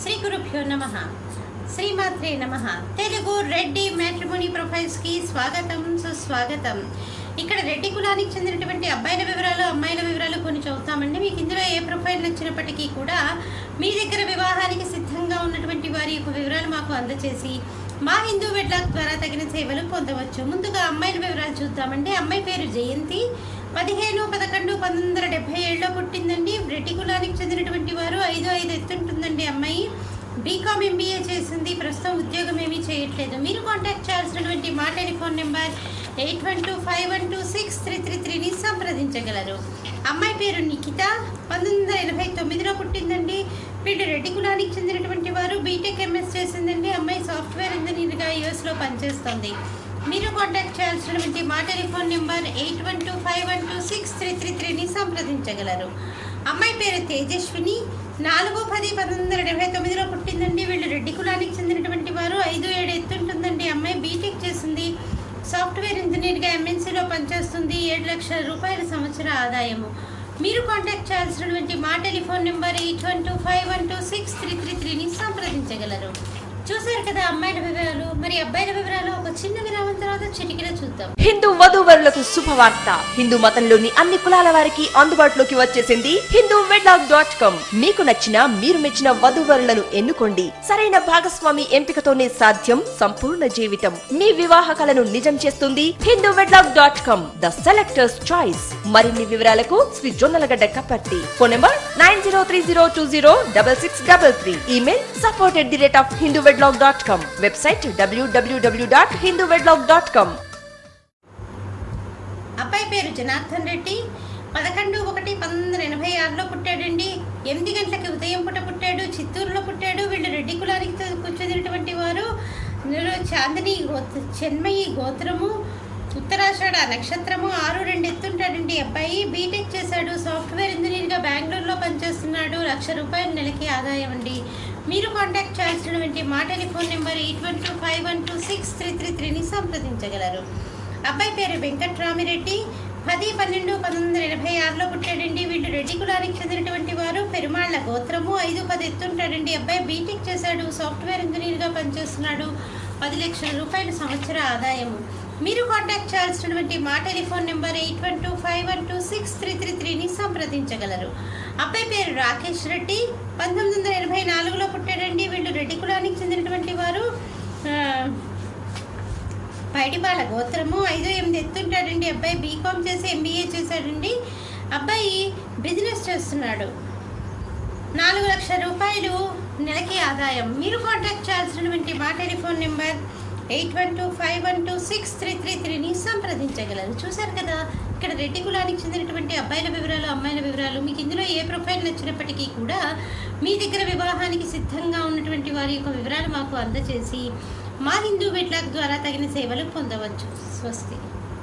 శ్రీ గురుభ్యో నమః. శ్రీమాత్రే నమః. తెలుగు రెడ్డి మ్యాట్రిమోనీ ప్రొఫైల్స్ కి స్వాగతం, సుస్వాగతం. ఇక్కడ రెడ్డి కులానికి చెందినటువంటి అబ్బాయిల వివరాలు, అమ్మాయిల వివరాలు కొన్ని చదువుతామండి. మీకు ఇందులో ఏ ప్రొఫైల్ నచ్చినప్పటికీ కూడా మీ దగ్గర వివాహానికి సిద్ధంగా ఉన్నటువంటి వారి యొక్క వివరాలు మాకు అందజేసి మా హిందూ వెడ్లాక్ ద్వారా తగిన సేవలు పొందవచ్చు. ముందుగా అమ్మాయిల వివరాలు చూద్దామండి. అమ్మాయి పేరు జయంతి. 15/11/1977లో పుట్టిందండి. రెడ్డి కులానికి చెందినటువంటి వారు 5'5" ఎత్తుంటుందండి. అమ్మాయి బీకామ్ ఎంబీఏ చేసింది. ప్రస్తుతం ఉద్యోగం ఏమీ చేయట్లేదు. మీరు కాంటాక్ట్ చేయాల్సినటువంటి మా టెలిఫోన్ నెంబర్ 8125126333ని సంప్రదించగలరు. అమ్మాయి పేరు నిఖిత. 1989లో పుట్టిందండి. వీళ్ళు రెడ్డి కులానికి చెందినటువంటి వారు. బీటెక్ ఎంఎస్ చేసిందండి. అమ్మాయి సాఫ్ట్వేర్ ఇంజనీర్గా యూఎస్లో పనిచేస్తుంది. మీరు కాంటాక్ట్ చేయాల్సినటువంటి మా టెలిఫోన్ నెంబర్ 8125126333ని సంప్రదించగలరు. అమ్మాయి పేరు తేజస్విని. 4/10/1979లో పుట్టిందండి. వీళ్ళు రెడ్డి కులానికి చెందినటువంటి వారు. 5'7" ఎత్తుంటుందండి. అమ్మాయి బీటెక్ చేసింది. సాఫ్ట్వేర్ ఇంజనీర్గా ఎంఎన్సీలో పనిచేస్తుంది. 7 లక్షల రూపాయల సంవత్సర ఆదాయము. మీరు కాంటాక్ట్ చేయాల్సినటువంటి మా టెలిఫోన్ నెంబర్ 8125126333ని సంప్రదించగలరు. చూశారు కదా అమ్మాయిల వివరాలు. మరి అబ్బాయిల వివరాలు ఒక చిన్న విరామం తర్వాత చిటికెలో చూద్దాం. హిందూ వధూవరులకు శుభవార్త. హిందూ మతంలోని అన్ని కులాల వారికి అందుబాటులోకి వచ్చేసింది హిందూ వెడ్లాక్.com. మీకు నచ్చిన, మీరు మెచ్చిన వధూవరులను ఎన్నుకోండి. సరైన భాగస్వామి ఎంపికతోనే సాధ్యం సంపూర్ణ జీవితం. మీ వివాహ కలను నిజం చేస్తుంది Hindu wedlock dot com, the selectors choice. మరిన్ని వివరాలకు Shri Jonnalagadda Kaparthi. Phone number 9030206633. Email support@hinduvedlog.com. Website www.hinduvedlog.com. అబ్బాయి పేరు జనార్దన్ రెడ్డి. 11/1/1986లో పుట్టాడండి. 8 గంటలకి ఉదయం పూట పుట్టాడు. చిత్తూరులో పుట్టాడు. వీళ్ళు రెడ్డి కులానికి చెందినటువంటి వారు. చాందిని చెన్మయి గోత్రము, ఉత్తరాషాఢ నక్షత్రము. 6'2" ఎత్తుంటాడండి. అబ్బాయి బీటెక్ చేశాడు. సాఫ్ట్వేర్ ఇంజనీర్గా బెంగళూరులో పనిచేస్తున్నాడు. 1 లక్ష రూపాయలు నెలకి ఆదాయం అండి. మీరు కాంటాక్ట్ చేయాల్సినటువంటి మా టెలిఫోన్ నెంబర్ 8125126333ని సంప్రదించగలరు. అబ్బాయి పేరు వెంకట్రామిరెడ్డి. 10/12/1986లో పుట్టాడండి. వీళ్ళు రెడ్డి కులానికి చెందినటువంటి వారు. పెరుమాళ్ల గోత్రము. 5'10" ఎత్తుంటాడండి. అబ్బాయి బీటెక్ చేశాడు. సాఫ్ట్వేర్ ఇంజనీర్గా పనిచేస్తున్నాడు. 10 లక్షల రూపాయల సంవత్సర ఆదాయము. మీరు కాంటాక్ట్ చేయాల్సినటువంటి మా టెలిఫోన్ నెంబర్ 8125126333ని సంప్రదించగలరు. అబ్బాయి పేరు రాకేష్ రెడ్డి. 1984లో పుట్టాడండి. వీళ్ళు రెడ్డి కులానికి చెందినటువంటి వారు. పైడిపాల గోత్రము. 5'8" ఎత్తుంటాడండి. అబ్బాయి బీకామ్ చేసి ఎంబీఏ చేశాడండి. అబ్బాయి బిజినెస్ చేస్తున్నాడు. 4 లక్షల రూపాయలు నెలకి ఆదాయం. మీరు కాంటాక్ట్ చేయాల్సినటువంటి మా టెలిఫోన్ నెంబర్ 8125126333ని సంప్రదించగలరు. చూశారు కదా ఇక్కడ రెడ్డి కులానికి చెందినటువంటి అబ్బాయిల వివరాలు, అమ్మాయిల వివరాలు. మీకు ఇందులో ఏ ప్రొఫైల్ నచ్చినప్పటికీ కూడా మీ దగ్గర వివాహానికి సిద్ధంగా ఉన్నటువంటి వారి యొక్క వివరాలు మాకు అందజేసి మా హిందూ వెడ్లాక్ ద్వారా తగిన సేవలు పొందవచ్చు. స్వస్తి.